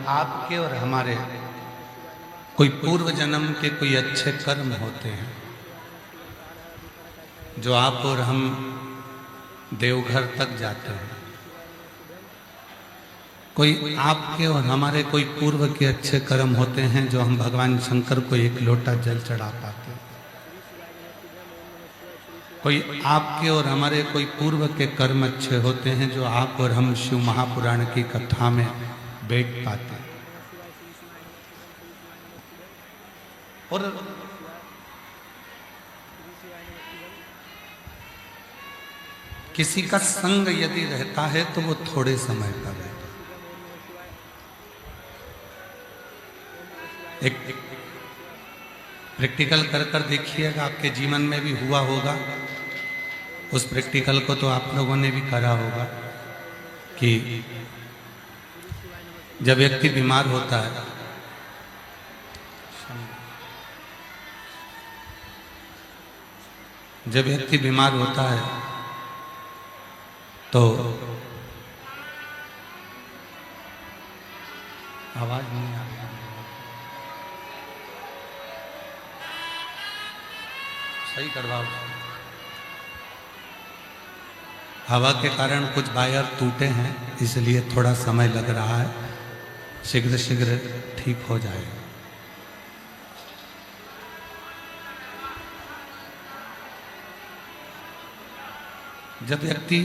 आपके और हमारे कोई पूर्व जन्म के कोई अच्छे कर्म होते हैं जो आप और हम देवघर तक जाते हैं। कोई आपके और हमारे कोई पूर्व के अच्छे कर्म होते हैं जो हम भगवान शंकर को एक लोटा जल चढ़ा पाते हैं। कोई आपके और हमारे कोई पूर्व के कर्म अच्छे होते हैं जो आप और हम शिव महापुराण की कथा में बैठ पाते हैं। और किसी का संग यदि रहता है तो वो थोड़े समय का रहता है। एक प्रैक्टिकल कर कर देखिएगा, आपके जीवन में भी हुआ होगा। उस प्रैक्टिकल को तो आप लोगों ने भी करा होगा कि जब व्यक्ति बीमार होता है, जब व्यक्ति बीमार होता है तो आवाज नहीं आ रही, सही करवाओ। हवा के कारण कुछ वायर टूटे हैं, इसलिए थोड़ा समय लग रहा है। शीघ्र शीघ्र ठीक हो जाएगा। जब व्यक्ति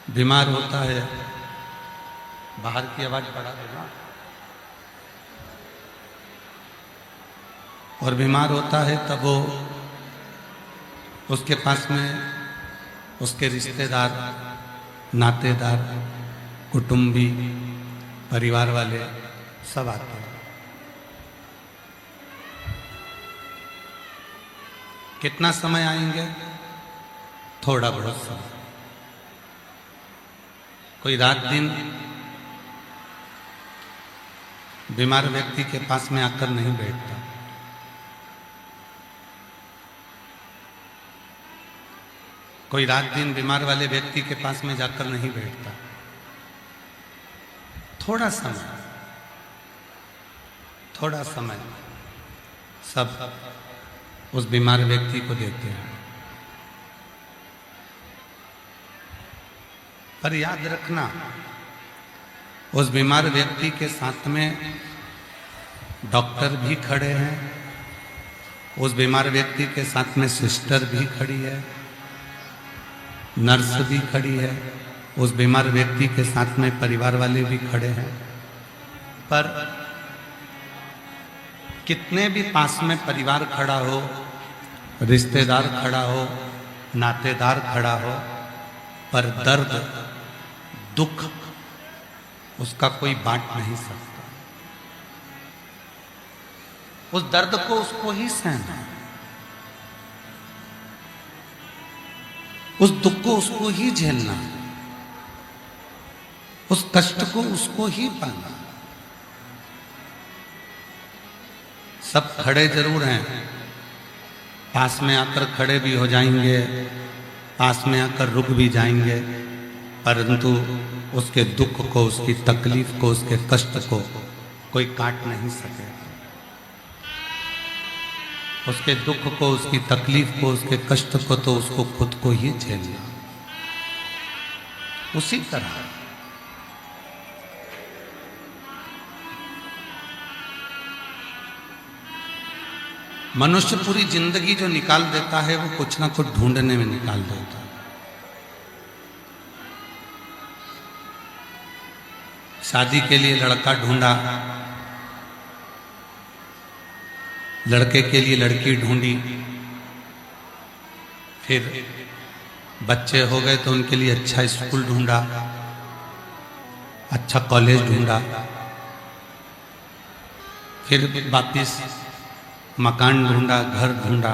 बीमार होता है, बाहर की आवाज बढ़ा देना, और बीमार होता है तब वो उसके पास में उसके रिश्तेदार, नातेदार, कुटुंबी, परिवार वाले सब आते हैं। कितना समय आएंगे? थोड़ा बहुत समय। कोई रात दिन बीमार व्यक्ति के पास में आकर नहीं बैठता। कोई रात दिन बीमार वाले व्यक्ति के पास में जाकर नहीं बैठता। थोड़ा समय सब उस बीमार व्यक्ति को देते हैं। पर याद रखना, उस बीमार व्यक्ति के साथ में डॉक्टर भी खड़े हैं, उस बीमार व्यक्ति के साथ में सिस्टर भी खड़ी है, नर्स भी खड़ी है, उस बीमार व्यक्ति के साथ में परिवार वाले भी खड़े हैं। पर कितने भी पास में परिवार खड़ा हो, रिश्तेदार खड़ा हो, नातेदार खड़ा हो, पर दर्द, दुख उसका कोई बांट नहीं सकता। उस दर्द को उसको ही सहना है, उस दुख को उसको ही झेलना है, उस कष्ट को उसको ही पाना। सब खड़े जरूर हैं, पास में आकर खड़े भी हो जाएंगे, पास में आकर रुक भी जाएंगे, परंतु उसके दुख को, उसकी तकलीफ को, उसके कष्ट को कोई काट नहीं सकेगा। उसके दुख को, उसकी तकलीफ को, उसके कष्ट को तो उसको खुद को ही झेलना। उसी तरह मनुष्य पूरी जिंदगी जो निकाल देता है वो कुछ ना कुछ ढूंढने में निकाल देता है। शादी के लिए लड़का ढूंढा, लड़के के लिए लड़की ढूंढी, फिर बच्चे हो गए तो उनके लिए अच्छा स्कूल ढूंढा, अच्छा कॉलेज ढूंढा, फिर वापिस मकान ढूंढा, घर ढूंढा,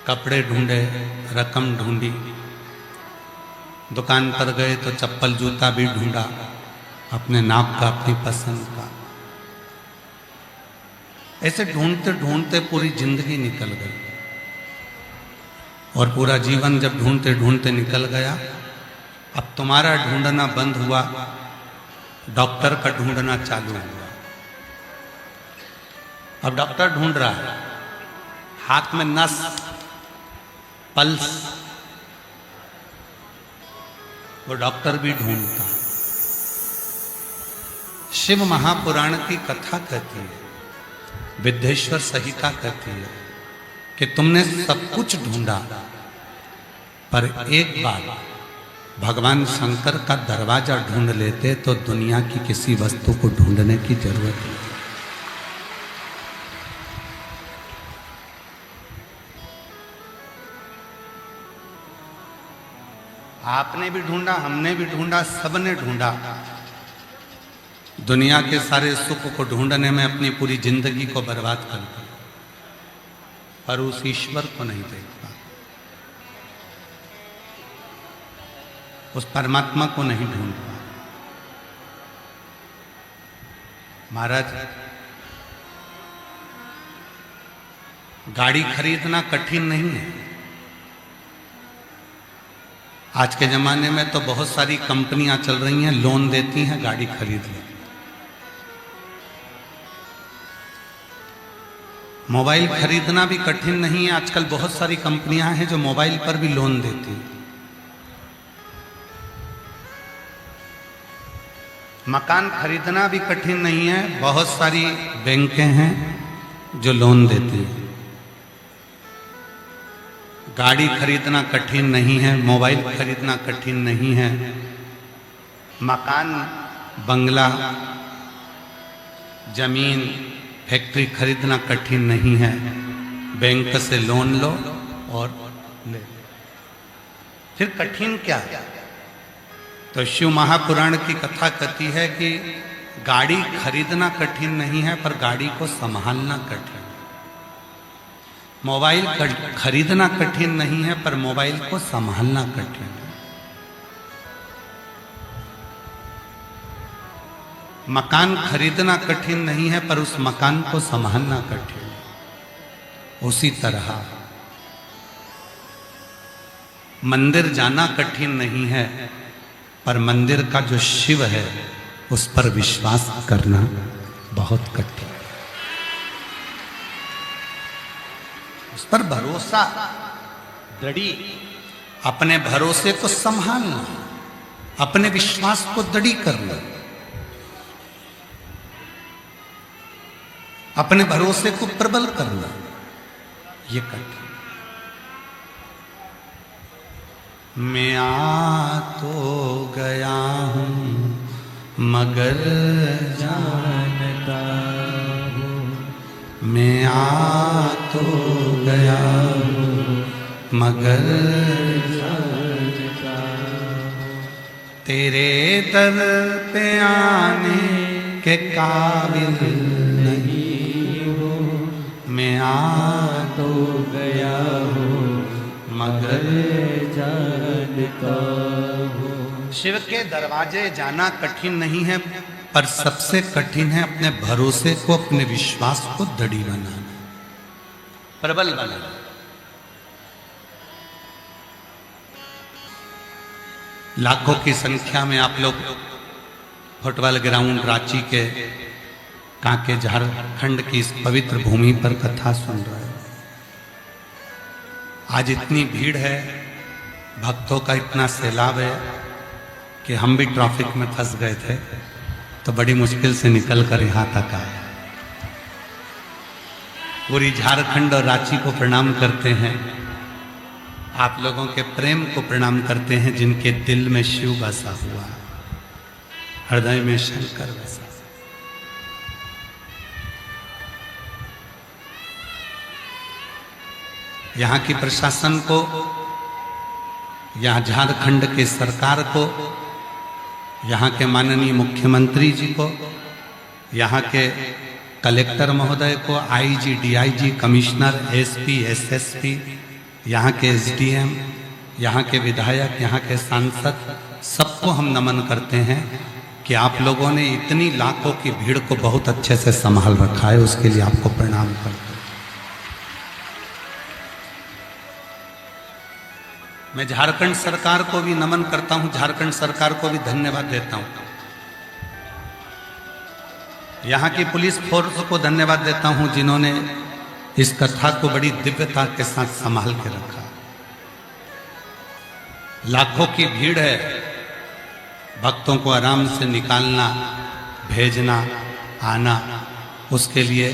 कपड़े ढूंढे, रकम ढूंढी, दुकान पर गए तो चप्पल जूता भी ढूंढा, अपने नाप का, अपनी पसंद का। ऐसे ढूंढते ढूंढते पूरी जिंदगी निकल गई। और पूरा जीवन जब ढूंढते ढूंढते निकल गया अब तुम्हारा ढूंढना बंद हुआ, डॉक्टर का ढूंढना चालू हुआ। अब डॉक्टर ढूंढ रहा है, हाथ में नस, पल्स, वो डॉक्टर भी ढूंढता। शिव महापुराण की कथा कहती है, विद्येश्वर संहिता कहती है कि तुमने सब कुछ ढूंढा, पर एक बार भगवान शंकर का दरवाजा ढूंढ लेते तो दुनिया की किसी वस्तु को ढूंढने की जरूरत नहीं। आपने भी ढूंढा, हमने भी ढूंढा, सबने ढूंढा। दुनिया के सारे सुख को ढूंढने में अपनी पूरी जिंदगी को बर्बाद कर दिया, पर उस ईश्वर को नहीं देखता, उस परमात्मा को नहीं ढूंढता। महाराज, गाड़ी खरीदना कठिन नहीं है। आज के जमाने में तो बहुत सारी कंपनियां चल रही हैं, लोन देती हैं, गाड़ी खरीद लो। मोबाइल खरीदना भी कठिन नहीं है, आजकल बहुत सारी कंपनियां हैं जो मोबाइल पर भी लोन देती हैं। मकान खरीदना भी कठिन नहीं है, बहुत सारी बैंकें हैं जो लोन देती हैं। गाड़ी खरीदना कठिन नहीं है, मोबाइल खरीदना कठिन नहीं है, मकान, बंगला, जमीन, फैक्ट्री खरीदना कठिन नहीं है। बैंक से लोन लो और ले। फिर कठिन क्या है? तो शिव महापुराण की कथा कहती है कि गाड़ी खरीदना कठिन नहीं है, पर गाड़ी को संभालना कठिन। मोबाइल खरीदना कठिन नहीं है, पर मोबाइल को संभालना कठिन है। मकान खरीदना कठिन नहीं है, पर उस मकान को संभालना कठिन है। उसी तरह मंदिर जाना कठिन नहीं है, पर मंदिर का जो शिव है उस पर विश्वास करना बहुत कठिन है। उस पर भरोसा, दृढ़ी, अपने भरोसे को संभालना, अपने विश्वास को दृढ़ी करना, अपने भरोसे को प्रबल करना, ये कठिन। मैं आ तो गया हूं मगर जानता हूं, मैं आ तो गया हूं मगर जानता हूं, तेरे दर पे आने के काबिल नहीं, मैं आ तो गया हूँ मगर जानता हूँ। शिव के दरवाजे जाना कठिन नहीं है, पर सबसे कठिन है अपने भरोसे को, अपने विश्वास को दृढ़ बनाना, प्रबल बनाना। लाखों की संख्या में आप लोग फुटबॉल ग्राउंड रांची के कांके झारखंड की इस पवित्र भूमि पर कथा सुन रहे हैं। आज इतनी भीड़ है, भक्तों का इतना सैलाब है कि हम भी ट्रैफिक में फंस गए थे, तो बड़ी मुश्किल से निकल कर यहाँ तक आए। पूरी झारखंड और रांची को प्रणाम करते हैं, आप लोगों के प्रेम को प्रणाम करते हैं, जिनके दिल में शिव बसा हुआ, हृदय में शंकर बसा। यहाँ की प्रशासन को, यहाँ झारखंड के सरकार को, यहाँ के माननीय मुख्यमंत्री जी को, यहाँ के कलेक्टर महोदय को, IG, DIG, commissioner, SP, SSP, यहाँ के एसडीएम, यहाँ के विधायक, यहाँ के सांसद, सबको हम नमन करते हैं कि आप लोगों ने इतनी लाखों की भीड़ को बहुत अच्छे से संभाल रखा है, उसके लिए आपको प्रणाम करते हैं। मैं झारखंड सरकार को भी नमन करता हूं, झारखंड सरकार को भी धन्यवाद देता हूं, यहां की पुलिस फोर्स को धन्यवाद देता हूं जिन्होंने इस कथा को बड़ी दिव्यता के साथ संभाल के रखा। लाखों की भीड़ है, भक्तों को आराम से निकालना, भेजना, आना, उसके लिए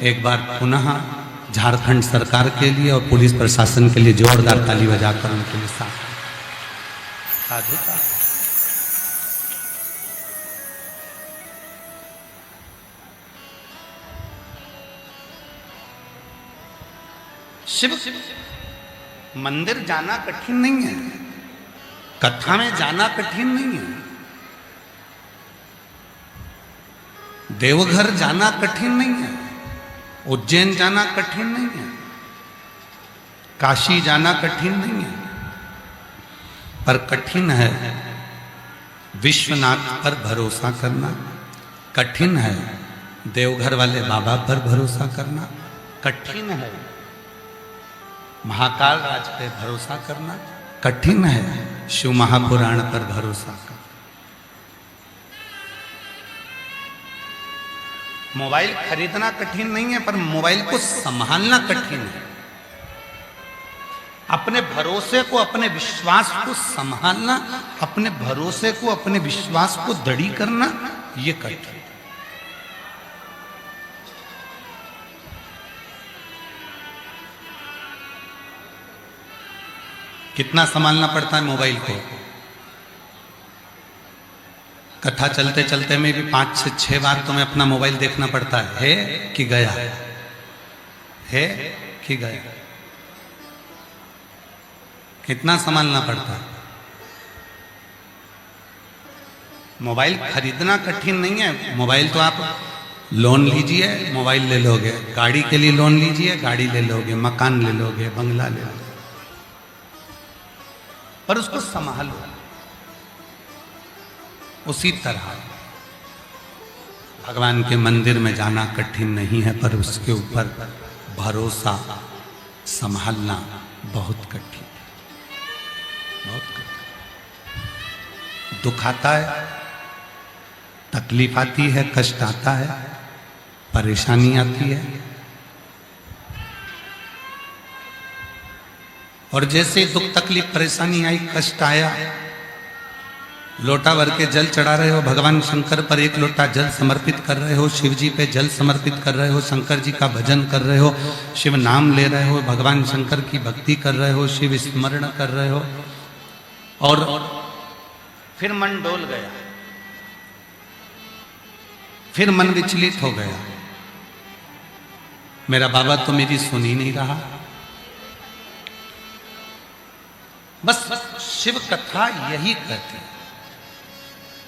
एक बार पुनः झारखंड सरकार के लिए और पुलिस प्रशासन के लिए जोरदार ताली बजाकर उनके लिए साधुता। शिव मंदिर जाना कठिन नहीं है, कथा में जाना कठिन नहीं है, देवघर जाना कठिन नहीं है, उज्जैन जाना कठिन नहीं है, काशी जाना कठिन नहीं है, पर कठिन है विश्वनाथ पर भरोसा करना, कठिन है देवघर वाले बाबा पर भरोसा करना, कठिन है महाकाल राज पे भरोसा करना, कठिन है शिव महापुराण पर भरोसा करना। मोबाइल खरीदना कठिन नहीं है, पर मोबाइल को संभालना कठिन है। अपने भरोसे को, अपने विश्वास को संभालना, अपने भरोसे को, अपने विश्वास को दृढ़ करना, ये कठिन। कितना संभालना पड़ता है मोबाइल को। कथा चलते चलते में भी 5 से 6 बार तुम्हें अपना मोबाइल देखना पड़ता है कि गया, है कि गया, कितना संभालना पड़ता है। मोबाइल खरीदना कठिन नहीं है, मोबाइल तो आप लोन लीजिए, मोबाइल ले लोगे, गाड़ी के लिए लोन लीजिए, गाड़ी ले लोगे, मकान ले लोगे, बंगला ले लोगे, पर उसको संभालो। उसी तरह भगवान के मंदिर में जाना कठिन नहीं है, पर उसके ऊपर भरोसा संभालना बहुत कठिन, बहुत कठिन। दुख आता है, तकलीफ आती है, कष्ट आता है, परेशानी आती है, और जैसे दुख तकलीफ परेशानी आई, कष्ट आया, लोटा भर के जल चढ़ा रहे हो, भगवान शंकर पर एक लोटा जल समर्पित कर रहे हो, शिव जी पे जल समर्पित कर रहे हो, शंकर जी का भजन कर रहे हो, शिव नाम ले रहे हो, भगवान शंकर की भक्ति कर रहे हो, शिव स्मरण कर रहे हो, और फिर मन डोल गया, फिर मन विचलित हो गया, मेरा बाबा तो मेरी सुन ही नहीं रहा। बस शिव कथा यही कहती है,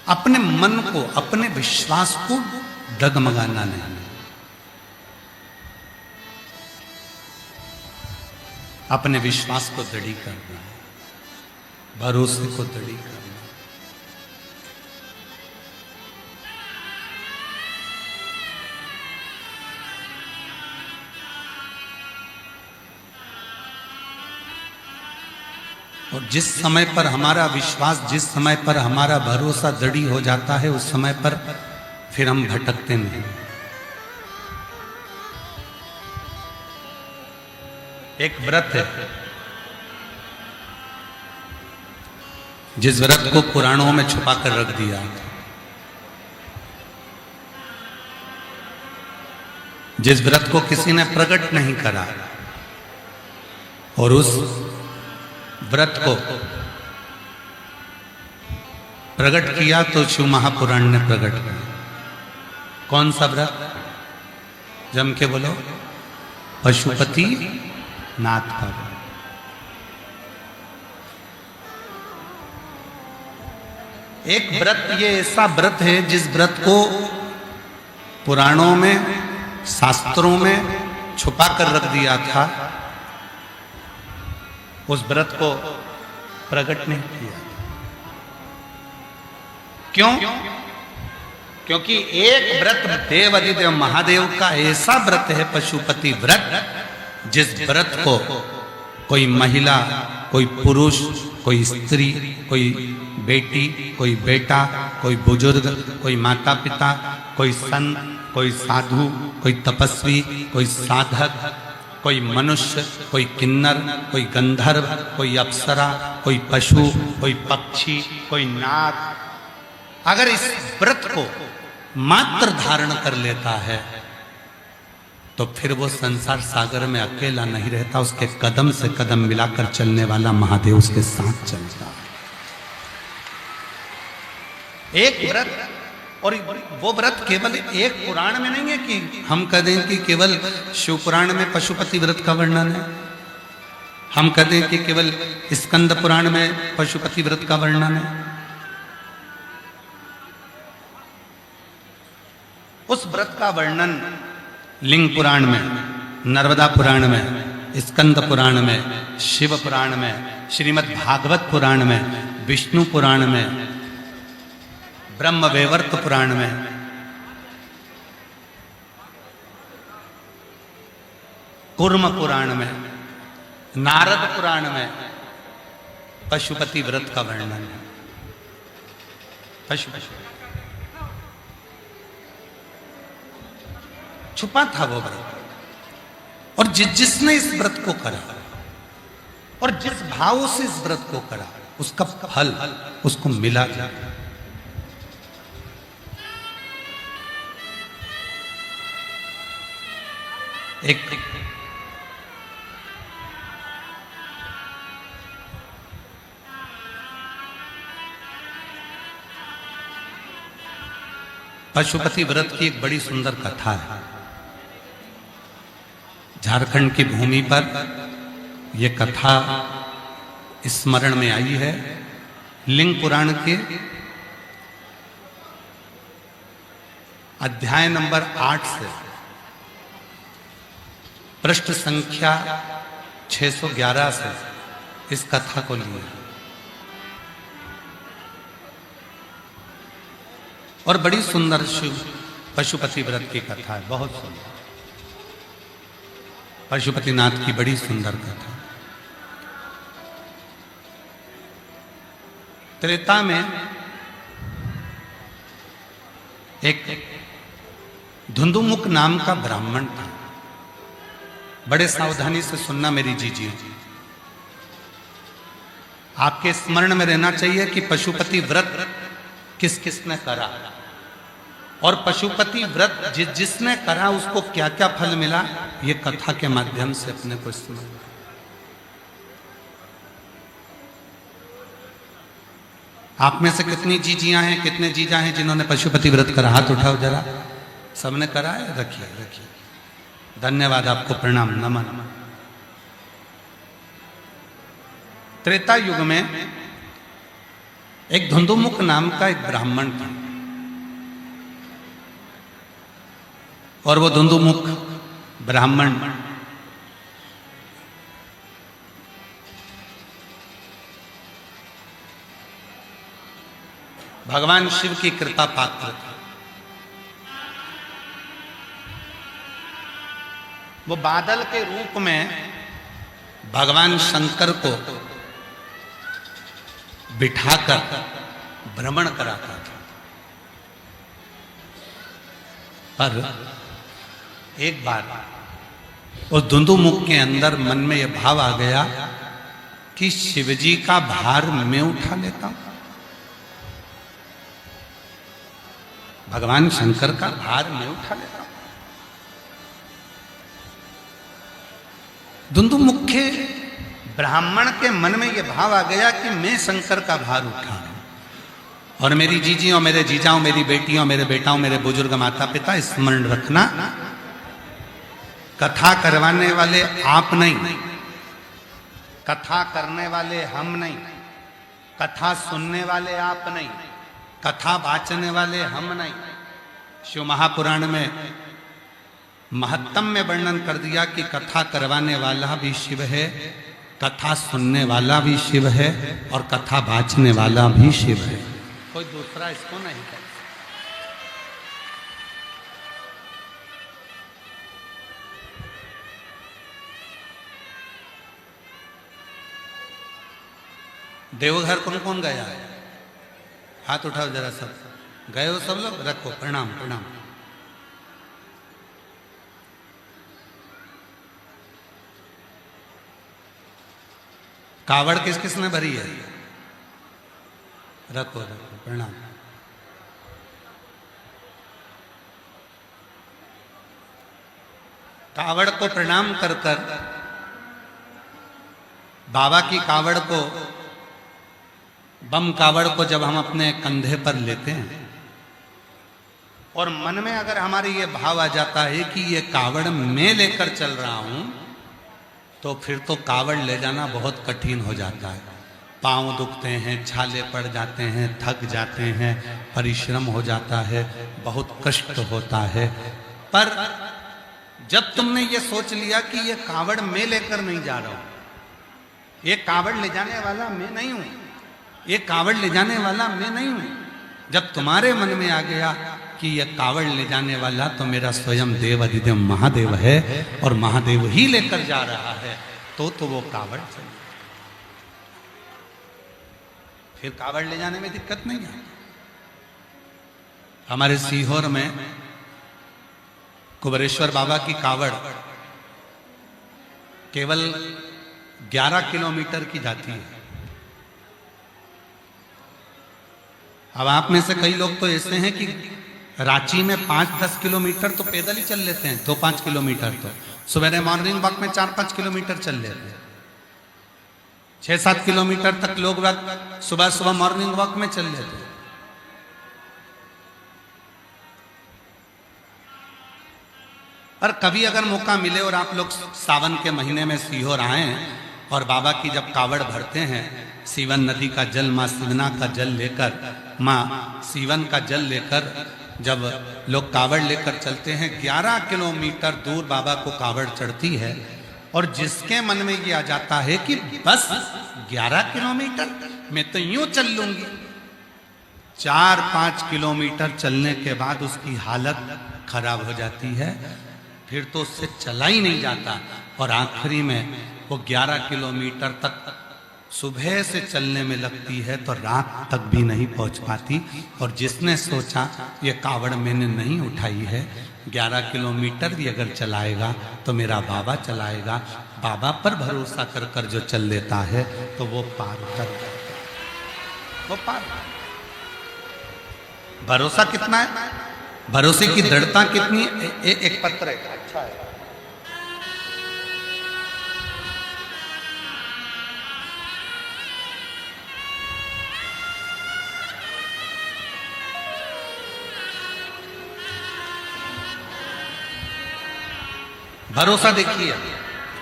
अपने मन को, अपने विश्वास को डगमगाना नहीं, अपने विश्वास को दृढ़ करना, भरोसे को दृढ़ करना। और जिस समय पर हमारा विश्वास, जिस समय पर हमारा भरोसा दृढ़ हो जाता है, उस समय पर फिर हम भटकते नहीं। एक व्रत है, जिस व्रत को पुराणों में छुपा कर रख दिया, जिस व्रत को किसी ने प्रकट नहीं करा, और उस व्रत को प्रकट किया तो शिव महापुराण ने प्रकट किया। कौन सा व्रत? जम के बोलो, पशुपति नाथ का व्रत। एक व्रत, ये ऐसा व्रत है जिस व्रत को पुराणों में, शास्त्रों में छुपा कर रख दिया था, उस व्रत को प्रकट नहीं किया। क्यों? क्योंकि एक व्रत देवाधिदेव महादेव का ऐसा व्रत है, पशुपति व्रत, जिस व्रत को कोई महिला कोई पुरुष, कोई स्त्री, कोई बेटी, कोई बेटा, कोई बुजुर्ग, कोई माता पिता, कोई संत, कोई साधु, कोई तपस्वी, कोई साधक, कोई मनुष्य, कोई किन्नर, कोई गंधर्व, कोई अप्सरा, कोई पशु, कोई पक्षी, कोई नाग, अगर इस व्रत को मात्र धारण कर लेता है तो फिर वो संसार सागर में अकेला नहीं रहता, उसके कदम से कदम मिलाकर चलने वाला महादेव उसके साथ चलता है। एक व्रत, और वो व्रत केवल एक पुराण में नहीं है कि हम कह दें कि केवल शिव पुराण में पशुपति व्रत का वर्णन है, हम कह दें कि केवल स्कंद पुराण में पशुपति व्रत का वर्णन है। उस व्रत का वर्णन लिंग पुराण में, नर्मदा पुराण में, स्कंद पुराण में, शिव पुराण में, श्रीमद् भागवत पुराण में, विष्णु पुराण में, ब्रह्म वैवर्त पुराण में, कूर्म पुराण में, नारद पुराण में पशुपति व्रत का वर्णन है। पशुपति छुपा था वो व्रत, और जिसने इस व्रत को करा और जिस भाव से इस व्रत को करा उसका फल उसको मिला जाता। एक पशुपति व्रत की एक बड़ी सुंदर कथा है। झारखंड की भूमि पर यह कथा स्मरण में आई है। लिंग पुराण के अध्याय नंबर 8 से पृष्ठ संख्या 611 से इस कथा को लिया और बड़ी सुंदर शिव पशुपति व्रत की कथा है, बहुत सुंदर। पशुपतिनाथ की बड़ी सुंदर कथा। त्रेता में एक धुंधुमुख नाम का ब्राह्मण था। बड़े सावधानी से सुनना मेरी जीजियों, आपके स्मरण में रहना चाहिए कि पशुपति व्रत किस किसने करा और पशुपति व्रत जिसने करा उसको क्या क्या फल मिला, ये कथा के माध्यम से अपने को सुना। आप में से कितनी जीजियां हैं, कितने जीजा हैं जिन्होंने पशुपति व्रत करा? हाथ उठाओ जरा। सबने करा है? रखिए रखिए, धन्यवाद आपको, प्रणाम, नमन। त्रेता युग में एक धुंधुमुख नाम का एक ब्राह्मण था और वो धुंधुमुख ब्राह्मण भगवान शिव की कृपा पात्र था। वो बादल के रूप में भगवान शंकर को बिठाकर भ्रमण कराता था। पर एक बार उस धुंधुमुख के अंदर मन में यह भाव आ गया कि शिवजी का भार मैं उठा लेता हूं, भगवान शंकर का भार मैं उठा लेता हूं। धुंधुमुख के ब्राह्मण के मन में यह भाव आ गया कि मैं शंकर का भार उठाऊं। और मेरी जीजियों, मेरे जीजाओं, मेरी बेटियों, मेरे बेटाओं, मेरे बुजुर्ग माता पिता, स्मरण रखना, कथा करवाने वाले आप नहीं, कथा करने वाले हम नहीं, कथा सुनने वाले आप नहीं, कथा वाचने वाले हम नहीं। शिव महापुराण में महत्तम में वर्णन कर दिया कि कथा करवाने वाला भी शिव है, कथा सुनने वाला भी शिव है और कथा वाचने वाला भी शिव है, कोई दूसरा इसको नहीं कर। देवघर कौन कौन गया है? हाथ उठाओ जरा सब। गए हो सब लोग? रखो, प्रणाम प्रणाम। कावड़ किस किसने भरी है? रखो रखो, प्रणाम। कावड़ को प्रणाम कर कर बाबा की कावड़ को, बम कावड़ को जब हम अपने कंधे पर लेते हैं और मन में अगर हमारे ये भाव आ जाता है कि ये कावड़ मैं लेकर चल रहा हूं, तो फिर तो कावड़ ले जाना बहुत कठिन हो जाता है। पांव दुखते हैं, छाले पड़ जाते हैं, थक जाते हैं, परिश्रम हो जाता है, बहुत कष्ट होता है। पर जब तुमने ये सोच लिया कि ये कावड़ मैं लेकर नहीं जा रहा हूं, ये कावड़ ले जाने वाला मैं नहीं हूं, ये कावड़ ले जाने वाला मैं नहीं हूं, जब तुम्हारे मन में आ गया कि यह कावड़ ले जाने वाला तो मेरा स्वयं देव अधिदेव महादेव है और महादेव ही लेकर जा रहा है, तो वो कावड़ चल, फिर कावड़ ले जाने में दिक्कत नहीं है। हमारे सीहोर में कुबरेश्वर बाबा की कावड़ केवल 11 किलोमीटर की जाती है। अब आप में से कई लोग तो ऐसे हैं कि रांची में 5-10 किलोमीटर तो पैदल ही चल लेते हैं, 2-5 किलोमीटर तो सुबह मॉर्निंग वॉक में 4-5 किलोमीटर चल लेते हैं, 6-7 किलोमीटर तक लोग सुबह सुबह मॉर्निंग वॉक में चल लेते हैं। और कभी अगर मौका मिले और आप लोग सावन के महीने में सीहोर आए और बाबा की जब कावड़ भरते हैं, सीवन नदी का जल, माँ शिवना का जल लेकर, माँ सीवन का जल लेकर जब लोग कावड़ लेकर चलते हैं, 11 किलोमीटर दूर बाबा को कावड़ चढ़ती है और जिसके मन में ये आ जाता है कि बस 11 किलोमीटर मैं तो यूं चल लूंगी, 4-5 किलोमीटर चलने के बाद उसकी हालत खराब हो जाती है, फिर तो उससे चला ही नहीं जाता और आखिरी में वो 11 किलोमीटर तक सुबह से चलने में लगती है तो रात तक भी नहीं पहुंच पाती। और जिसने सोचा ये कावड़ मैंने नहीं उठाई है, 11 किलोमीटर भी अगर चलाएगा तो मेरा बाबा चलाएगा, बाबा पर भरोसा कर कर जो चल लेता है तो वो पार कर जाता है, वो पार। भरोसा कितना है, भरोसे की दृढ़ता कितनी है? एक पत्र है, अच्छा है, भरोसा देखिए,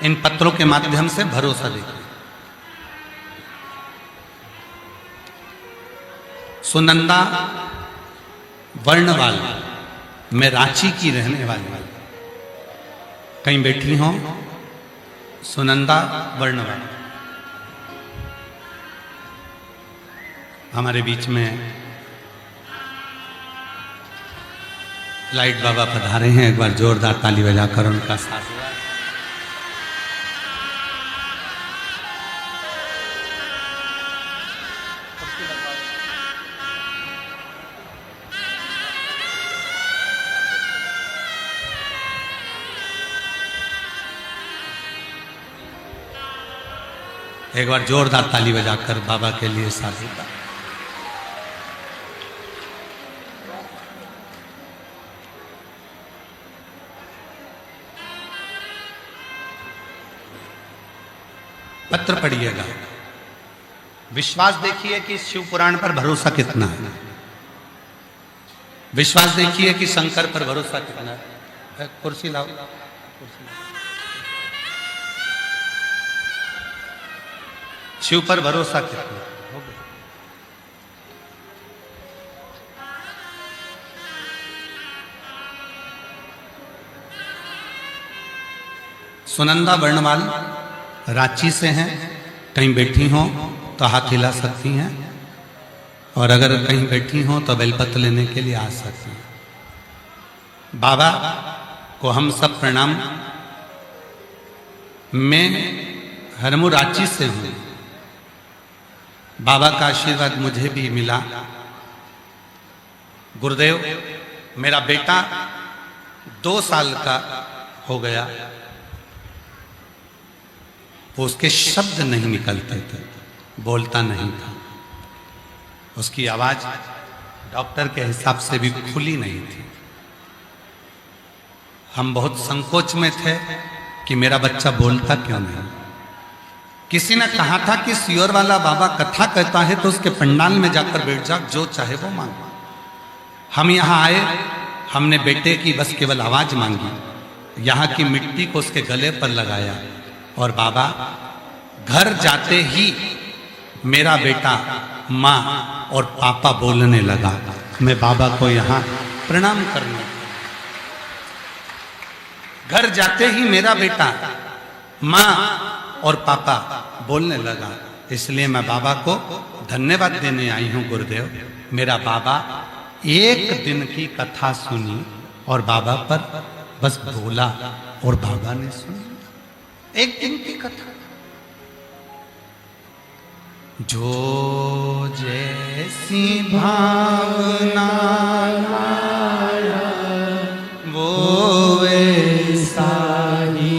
इन पत्रों के माध्यम से भरोसा देखिए। सुनंदा वर्णवाल, मैं रांची की रहने वाली, कहीं बैठी हो, सुनंदा वर्णवाल हमारे बीच में लाइट बाबा पधारे हैं, एक बार जोरदार ताली बजाकर उनका साथ। एक बार जोरदार ताली बजाकर बाबा के लिए साथ। पत्र पढ़िएगा, विश्वास देखिए कि शिव पुराण पर भरोसा कितना है, विश्वास देखिए कि शंकर पर भरोसा कितना है। कुर्सी लाओ, कुर्सी लाओ। शिव पर भरोसा कितना हो गया। सुनंदा वर्णमाल रांची से हैं, कहीं बैठी हो तो हाथ हिला सकती हैं, और अगर कहीं बैठी हो तो बेलपत्र लेने के लिए आ सकती हैं। बाबा को हम सब प्रणाम। मैं हरमू रांची से हूँ, बाबा का आशीर्वाद मुझे भी मिला। गुरुदेव, मेरा बेटा 2 साल का हो गया, वो उसके शब्द नहीं निकलते थे, बोलता नहीं था, उसकी आवाज डॉक्टर के हिसाब से भी खुली नहीं थी। हम बहुत संकोच में थे कि मेरा बच्चा बोलता क्यों नहीं। किसी ने कहा था कि सियोर वाला बाबा कथा कहता है तो उसके पंडाल में जाकर बैठ जा, जो चाहे वो मांग। हम यहाँ आए, हमने बेटे की बस केवल आवाज मांगी, यहाँ की मिट्टी को उसके गले पर लगाया, और बाबा घर जाते ही मेरा बेटा माँ और पापा बोलने लगा। मैं बाबा को यहाँ प्रणाम करने, घर जाते ही मेरा बेटा माँ और पापा बोलने लगा। इसलिए मैं बाबा को धन्यवाद देने आई हूँ। गुरुदेव, मेरा बाबा 1 दिन की कथा सुनी और बाबा पर बस बोला और बाबा ने सुनी। 1 दिन की कथा। जो जैसी भावना लाया वो वैसा ही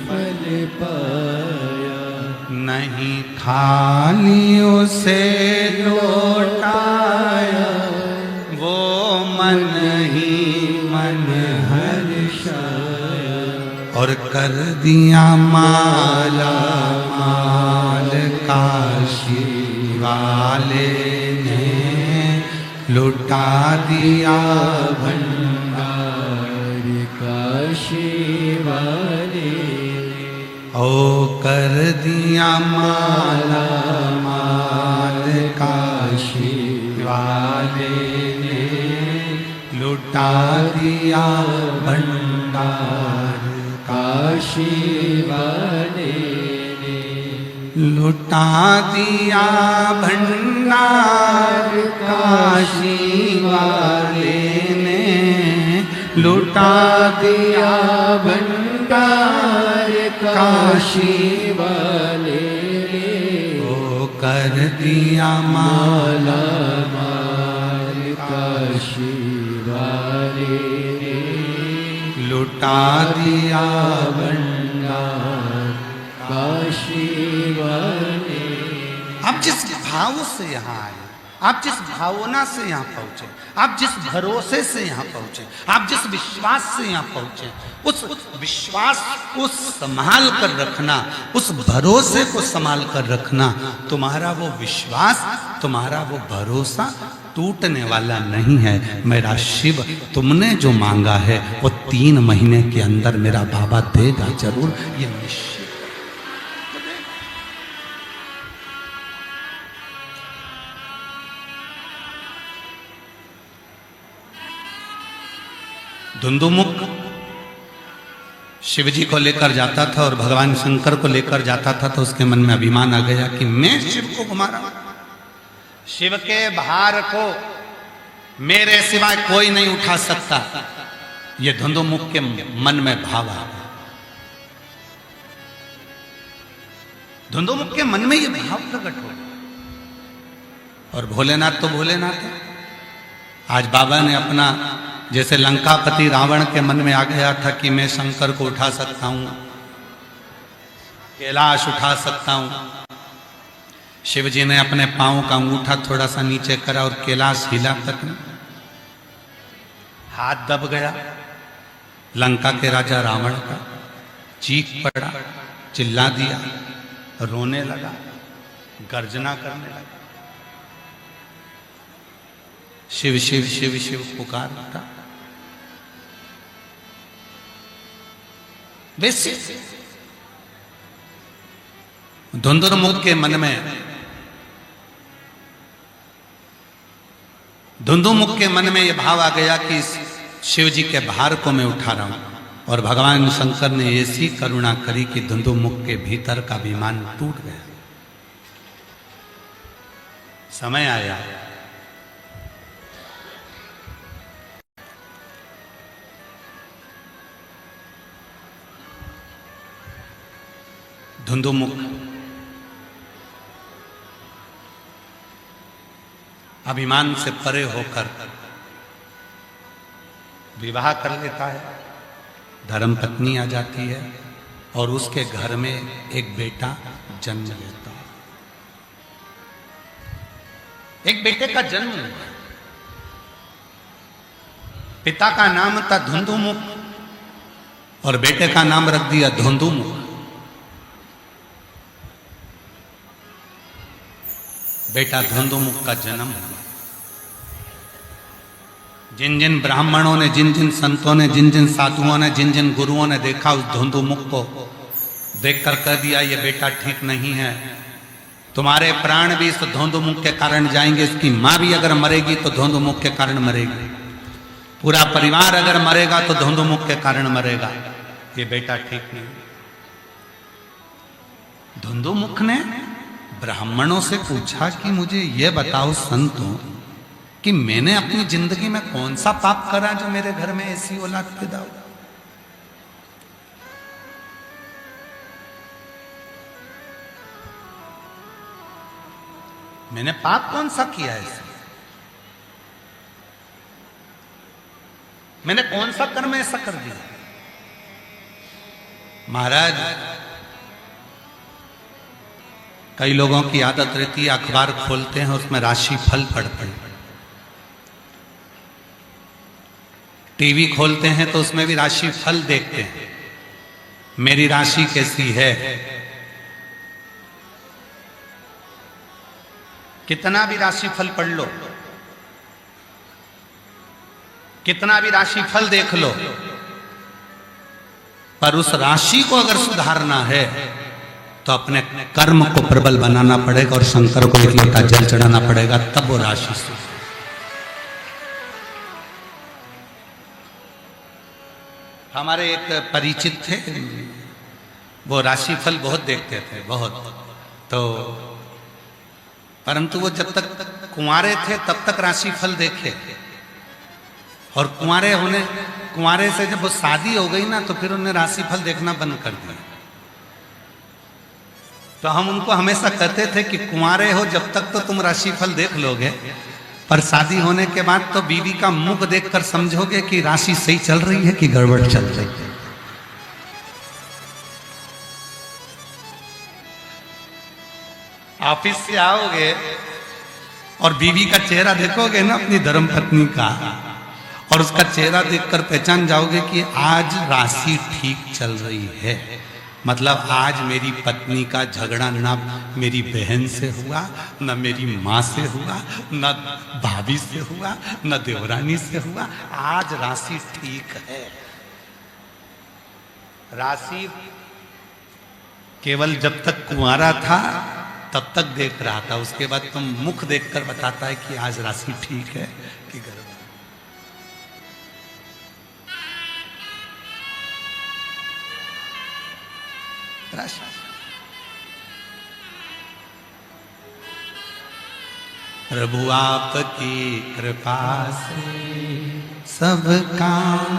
फल पाया, नहीं खाली उसे लौटाया, वो मन ही मन हर्षाया, और कर दिया माला माल काशी वाले ने, लुटा दिया भंडार काशी वाले ने, ओ कर दिया माला माल काशी वाले ने, लुटा दिया भंडार काशी वाले ने, लुटा दिया भंडार काशी वाले ने, लुटा दिया भंडार काशी वाले ने, ओ कर दिया माला माल काशी वाले ने, लुटा दिया भंडार काशी वाले। आप जिस भाव से यहाँ आए, आप जिस भावना से यहाँ पहुंचे, आप जिस भरोसे से यहाँ पहुंचे, आप जिस विश्वास से यहाँ पहुंचे, उस विश्वास को संभाल कर रखना, उस भरोसे को संभाल कर रखना। तुम्हारा वो विश्वास, तुम्हारा वो भरोसा टूटने वाला नहीं है। मेरा शिव, तुमने जो मांगा है वो 3 महीने के अंदर मेरा बाबा देगा जरूर, ये निश्चित। धुंधुमुख शिव जी को लेकर जाता था और भगवान शंकर को लेकर जाता था, तो उसके मन में अभिमान आ गया कि मैं शिव को घुमा रहा हूं, शिव के भार को मेरे सिवाय कोई नहीं उठा सकता। ये धुंधुमुख के मन में भाव आ गया। धुंधुमुख के मन में ये भाव प्रकट हो गया। और भोलेनाथ तो भोलेनाथ है। आज बाबा ने अपना, जैसे लंकापति रावण के मन में आ गया था कि मैं शंकर को उठा सकता हूं, कैलाश उठा सकता हूं, शिव जी ने अपने पांव का अंगूठा थोड़ा सा नीचे करा और कैलाश हिला तक नहीं, हाथ दब गया। लंका के राजा रावण का चीख पड़ा, चिल्ला दिया, रोने लगा, गर्जना करने लगा, शिव शिव शिव शिव पुकार उठा। धुंधुमुख के मन में, धुंधुमुख के मन में यह भाव आ गया कि शिव जी के भार को मैं उठा रहा हूं। और भगवान शंकर ने ऐसी करुणा करी कि धुंधुमुख के भीतर का अभिमान टूट गया। समय आया, धुंधुमुख अभिमान से परे होकर विवाह कर लेता है, धर्म पत्नी आ जाती है और उसके घर में एक बेटा जन्म लेता है। एक बेटे का जन्म हुआ। पिता का नाम था धुंधुमुख और बेटे का नाम रख दिया धुंधुमुख। बेटा धुंधुमुख का जन्म हुआ। जिन जिन ब्राह्मणों ने, जिन जिन संतों ने, जिन जिन साधुओं ने, जिन जिन गुरुओं ने देखा उस धुंधुमुख को, देखकर कह दिया ये बेटा ठीक नहीं है, तुम्हारे प्राण भी इस धुंधुमुख के कारण जाएंगे, इसकी मां भी अगर मरेगी तो धुंधुमुख के कारण मरेगी, पूरा परिवार अगर मरेगा तो धुंधुमुख के कारण मरेगा, ये बेटा ठीक नहीं। धुंधुमुख ने ब्राह्मणों से पूछा कि मुझे ये बताओ संतों कि मैंने अपनी जिंदगी में कौन सा पाप करा जो मेरे घर में ऐसी औलाद पैदा हो। मैंने पाप कौन सा किया है इसे? मैंने कौन सा कर्म ऐसा कर दिया? महाराज, कई लोगों की आदत रहती है अखबार खोलते हैं उसमें राशि फल पढ़ते हैं, टीवी खोलते हैं तो उसमें भी राशि फल देखते हैं, मेरी राशि कैसी है। कितना भी राशि फल पढ़ लो, कितना भी राशि फल देख लो, पर उस राशि को अगर सुधारना है तो अपने कर्म को प्रबल बनाना पड़ेगा और शंकर को एक लोटा जल चढ़ाना पड़ेगा, तब वो राशि से। हमारे एक परिचित थे, वो राशि फल बहुत देखते थे, बहुत। तो परंतु वो जब तक कुंवारे थे तब तक राशि फल देखे, और कुंवारे से जब वो शादी हो गई ना तो फिर उन्हें राशि फल देखना बंद कर दिया। तो हम उनको हमेशा कहते थे कि कुंवारे हो जब तक तो तुम राशि फल देख लोगे, पर शादी होने के बाद तो बीवी का मुख देखकर समझोगे कि राशि सही चल रही है कि गड़बड़ चल रही है। ऑफिस से आओगे और बीवी का चेहरा देखोगे ना अपनी धर्म पत्नी का, और उसका चेहरा देखकर पहचान जाओगे कि आज राशि ठीक चल रही है, मतलब आज मेरी पत्नी का झगड़ा ना मेरी बहन से हुआ, न मेरी माँ से हुआ, न भाभी से हुआ, न देवरानी से हुआ, आज राशि ठीक है। राशि केवल जब तक कुंवारा था तब तक देख रहा था, उसके बाद तुम मुख देखकर बताता है कि आज राशि ठीक है कि गड़बड़। प्रभु आपकी कृपा से सब काम।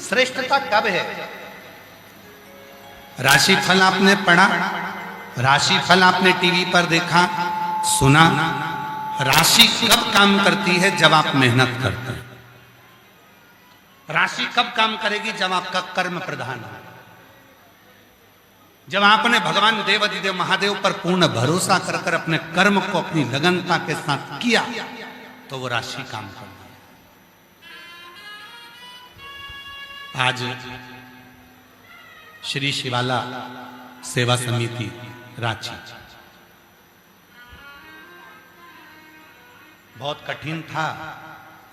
श्रेष्ठता कब है? राशि फल आपने पढ़ा, राशि फल आपने टीवी पर देखा, सुना। राशि कब काम करती है? जब आप मेहनत करते हैं। राशि कब काम करेगी? जब आपका कर्म प्रधान हो, जब आपने भगवान देवाधिदेव महादेव पर पूर्ण भरोसा कर कर अपने कर्म को अपनी लगनता के साथ किया तो वो राशि काम करती है। आज श्री शिवाला सेवा समिति रांची, बहुत कठिन था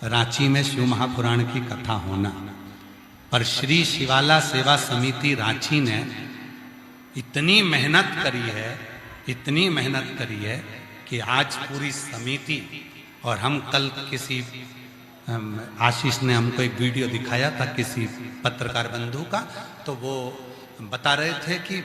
रांची में शिव महापुराण की कथा होना, पर श्री शिवाला सेवा समिति रांची ने इतनी मेहनत करी है, इतनी मेहनत करी है कि आज पूरी समिति, और हम कल किसी आशीष ने हमको एक वीडियो दिखाया था किसी पत्रकार बंधु का, तो वो बता रहे थे कि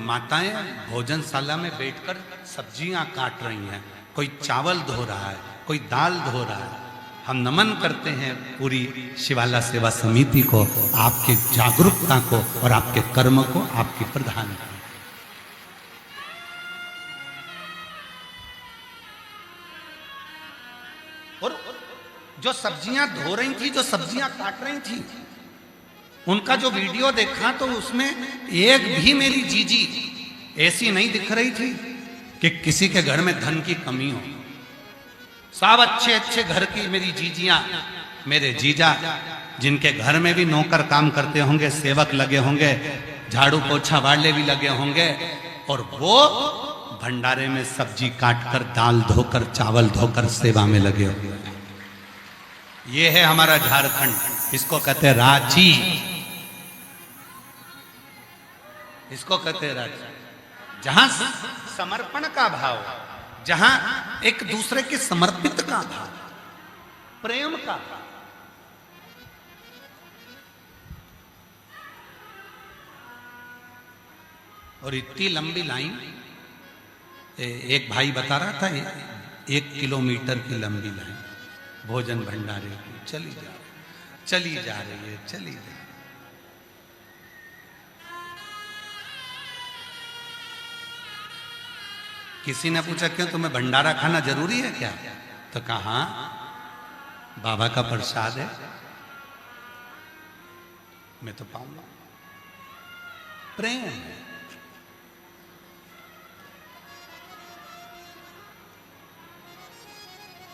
माताएं भोजनशाला में बैठकर सब्जियां काट रही हैं, कोई चावल धो रहा है, कोई दाल धो रहा है। हम नमन करते हैं पूरी शिवाला सेवा समिति को, आपकी जागरूकता को और आपके कर्म को, आपकी प्रधानता। और जो सब्जियां धो रही थी, जो सब्जियां काट रही थी, उनका जो वीडियो देखा तो उसमें एक भी मेरी जीजी ऐसी नहीं दिख रही थी कि किसी के घर में धन की कमी हो। सब अच्छे अच्छे घर की मेरी जीजियां, मेरे जीजा, जिनके घर में भी नौकर काम करते होंगे, सेवक लगे होंगे, झाड़ू पोछा वाले भी लगे होंगे, और वो भंडारे में सब्जी काटकर, दाल धोकर, चावल धोकर सेवा में लगे होंगे। ये है हमारा झारखंड, इसको कहते हैं रांची, इसको कहते हैं रांची, जहां समर्पण का भाव, जहां एक दूसरे के समर्पित का भाव, प्रेम का भाव। और इतनी लंबी लाइन, एक भाई बता रहा था, 1 किलोमीटर की लंबी लाइन भोजन भंडारे की चली जा रही है, चली जा रही है, चली जा रही है। किसी ने पूछा क्यों तुम्हें भंडारा खाना जरूरी है क्या? तो कहा बाबा का प्रसाद है, मैं तो पाऊंगा। प्रेम है।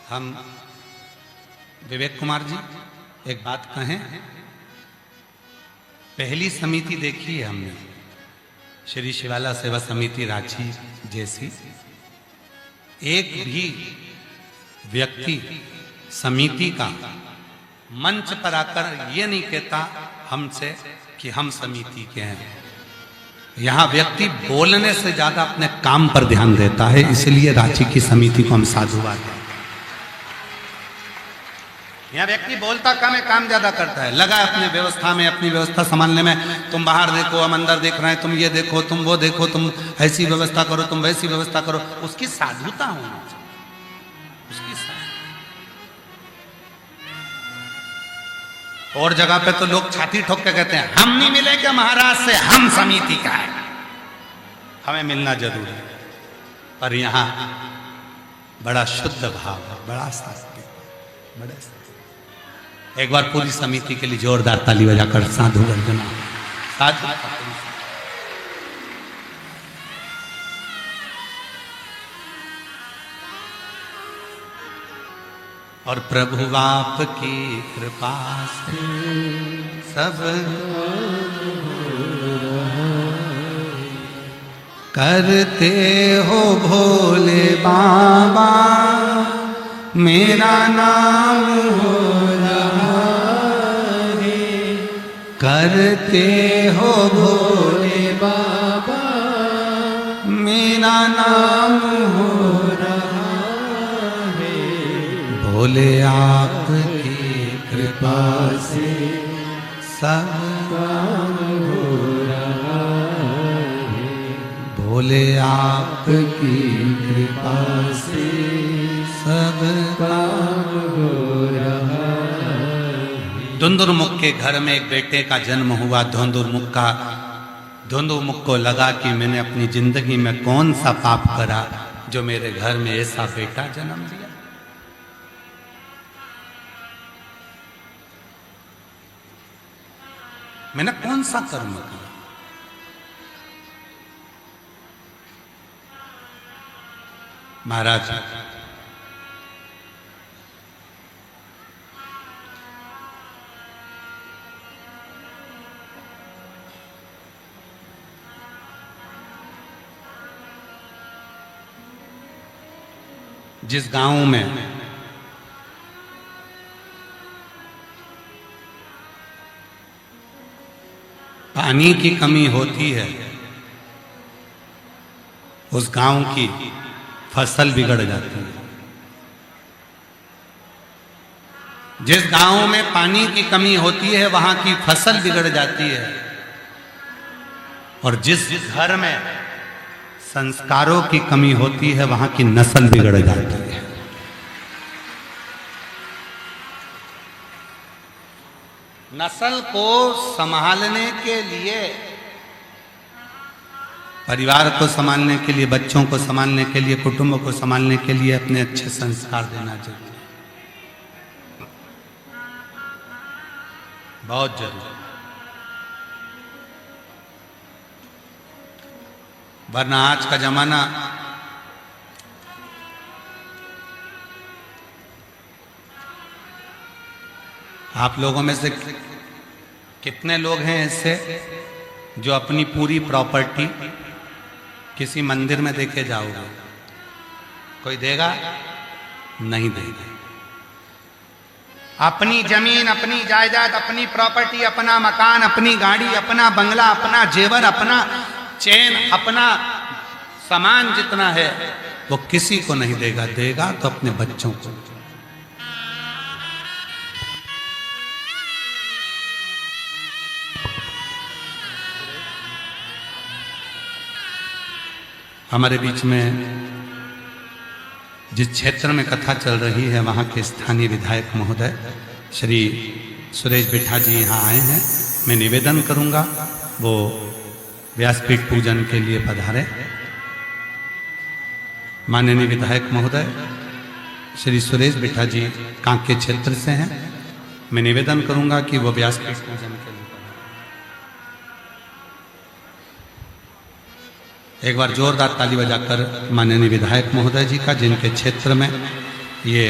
हम विवेक कुमार जी एक बात कहें, पहली समिति देखी है हमने, श्री शिवाला सेवा समिति रांची जैसी। एक भी व्यक्ति समिति का मंच पर आकर ये नहीं कहता हमसे कि हम समिति के हैं। यहां व्यक्ति बोलने से ज्यादा अपने काम पर ध्यान देता है, इसलिए रांची की समिति को हम साधुवाद देते हैं। यहाँ व्यक्ति बोलता कम है, काम ज्यादा करता है, लगा अपने व्यवस्था में, अपनी व्यवस्था संभालने में। तुम बाहर देखो, हम अंदर देख रहे हैं, तुम ये देखो, तुम वो देखो, तुम ऐसी व्यवस्था करो, तुम वैसी व्यवस्था करो। उसकी साधुता होनी चाहिए, उसकी और जगह पे तो लोग छाती ठोक के कहते हैं हम नहीं मिलेंगे महाराज से, हम समिति का है, हमें मिलना जरूरी है। पर यहाँ बड़ा शुद्ध भाव है, बड़ा शास्त्रीय, बड़े शास्त्रीय। एक बार पूरी समिति के लिए जोरदार ताली बजाकर साधु वंदना, साधु। और प्रभु आपकी कृपा से सब करते हो भोले बाबा, मेरा नाम हो रहा है। करते हो भोले बाबा, मेरा नाम हो रहा है। भोले आपकी कृपा से सब काम हो रहा है। भोले आपकी कृपा से सब काम हो रहा है। धुंधुरमुख के घर में एक बेटे का जन्म हुआ। धुंधुरमुख को लगा कि मैंने अपनी जिंदगी में कौन सा पाप करा जो मेरे घर में ऐसा बेटा जन्म दिया। मैंने कौन सा कर्म किया। महाराज जिस गांव में पानी की कमी होती है, उस गांव की फसल बिगड़ जाती है। जिस गांव में पानी की कमी होती है वहां की फसल बिगड़ जाती है। और जिस घर में संस्कारों की कमी होती है वहां की नस्ल बिगड़ जाती है। नस्ल को संभालने के लिए, परिवार को संभालने के लिए, बच्चों को संभालने के लिए, कुटुंब को संभालने के लिए अपने अच्छे संस्कार देना चाहिए। बहुत जरूरी, वरना आज का जमाना आप लोगों में से कितने लोग हैं ऐसे जो अपनी पूरी प्रॉपर्टी किसी मंदिर में देके जाओगे? कोई देगा? नहीं देगा। अपनी जमीन, अपनी जायदाद, अपनी प्रॉपर्टी, अपना मकान, अपनी गाड़ी, अपना बंगला, अपना जेवर, अपना चैन, अपना सामान जितना है वो किसी को नहीं देगा। देगा तो अपने बच्चों को। हमारे बीच में जिस क्षेत्र में कथा चल रही है वहाँ के स्थानीय विधायक महोदय श्री सुरेश बिट्ठा जी यहाँ आए हैं। मैं निवेदन करूँगा वो व्यासपीठ पूजन के लिए पधारे। माननीय विधायक महोदय श्री सुरेश बिट्ठा जी कांके क्षेत्र से हैं। मैं निवेदन करूँगा कि वो व्यासपीठ पूजन के लिए। एक बार जोरदार ताली बजाकर माननीय विधायक महोदय जी का, जिनके क्षेत्र में ये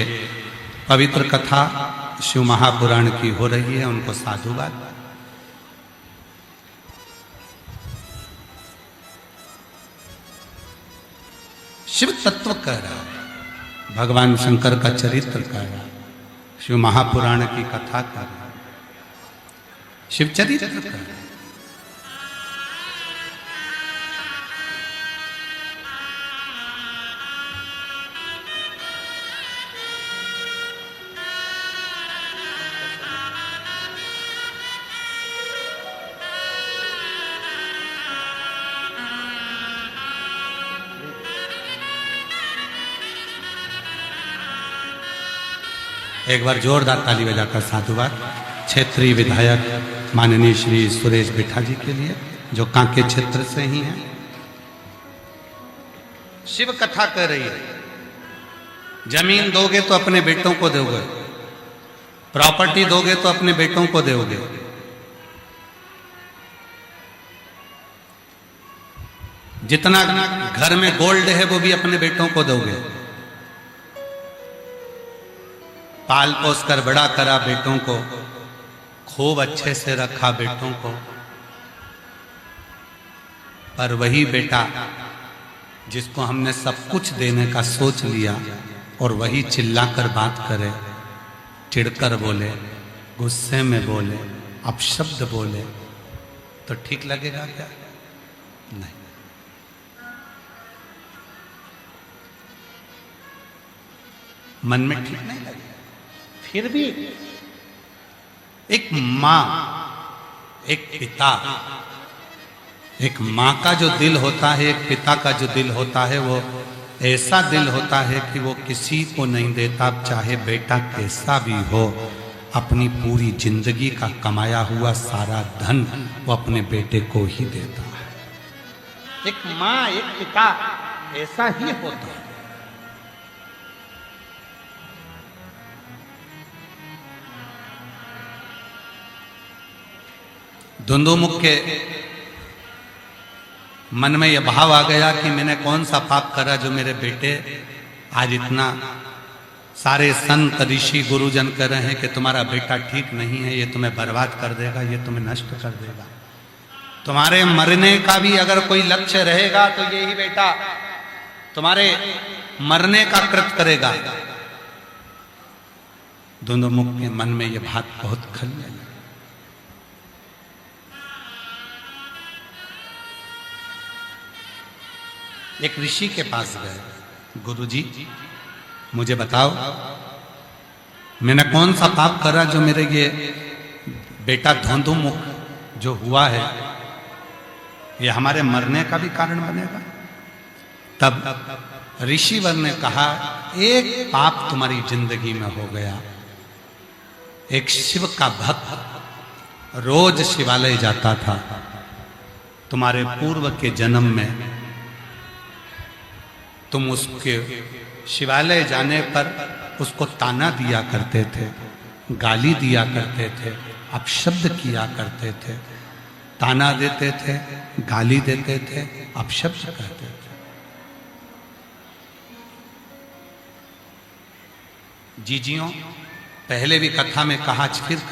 पवित्र कथा शिव महापुराण की हो रही है, उनको साधुवाद। शिव तत्व कह रहा है, भगवान शंकर का चरित्र कह रहा है, शिव महापुराण की कथा कह रहा है, शिव चरित्र कह रहा है। एक बार जोरदार ताली बजाकर साधुवाद क्षेत्रीय विधायक माननीय श्री सुरेश बिट्ठा जी के लिए, जो कांके क्षेत्र से ही हैं। शिव कथा कर रही है। जमीन दोगे तो अपने बेटों को दोगे, प्रॉपर्टी दोगे तो अपने बेटों को दोगे, जितना घर में गोल्ड है वो भी अपने बेटों को दोगे। पाल पोस कर बड़ा करा बेटों को, खूब अच्छे से रखा बेटों को, पर वही बेटा जिसको हमने सब कुछ देने का सोच लिया और वही चिल्लाकर बात करे, चिढ़कर बोले, गुस्से में बोले, अपशब्द बोले, तो ठीक लगेगा क्या? नहीं। मन में ठीक नहीं लगेगा। फिर भी एक मां, एक पिता, एक मां का जो दिल होता है, एक पिता का जो दिल होता है, वो ऐसा दिल होता है कि वो किसी को नहीं देता, चाहे बेटा कैसा भी हो। अपनी पूरी जिंदगी का कमाया हुआ सारा धन वो अपने बेटे को ही देता है। एक मां, एक पिता ऐसा ही होता है। धुंधुमुख के मन में यह भाव आ गया कि मैंने कौन सा पाप करा जो मेरे बेटे आज इतना, सारे संत ऋषि गुरुजन कह रहे हैं कि तुम्हारा बेटा ठीक नहीं है, ये तुम्हें बर्बाद कर देगा, ये तुम्हें नष्ट कर देगा। तुम्हारे मरने का भी अगर कोई लक्ष्य रहेगा तो यही बेटा तुम्हारे मरने का कृत करेगा। धुंधुमुख के मन में यह बात बहुत खल गई। एक ऋषि के पास गए, गुरुजी मुझे बताओ मैंने कौन सा पाप करा जो मेरे ये बेटा धुंधुमुख जो हुआ है ये हमारे मरने का भी कारण बनेगा? तब ऋषिवर ने कहा, एक पाप तुम्हारी जिंदगी में हो गया। एक शिव का भक्त रोज शिवालय जाता था, तुम्हारे पूर्व के जन्म में तुम उसके शिवालय जाने पर उसको ताना दिया करते थे, गाली दिया करते थे अपशब्द किया करते थे, ताना देते थे, गाली देते थे, अपशब्द कहते थे। जीजियों, पहले भी कथा में कहा, फिर कह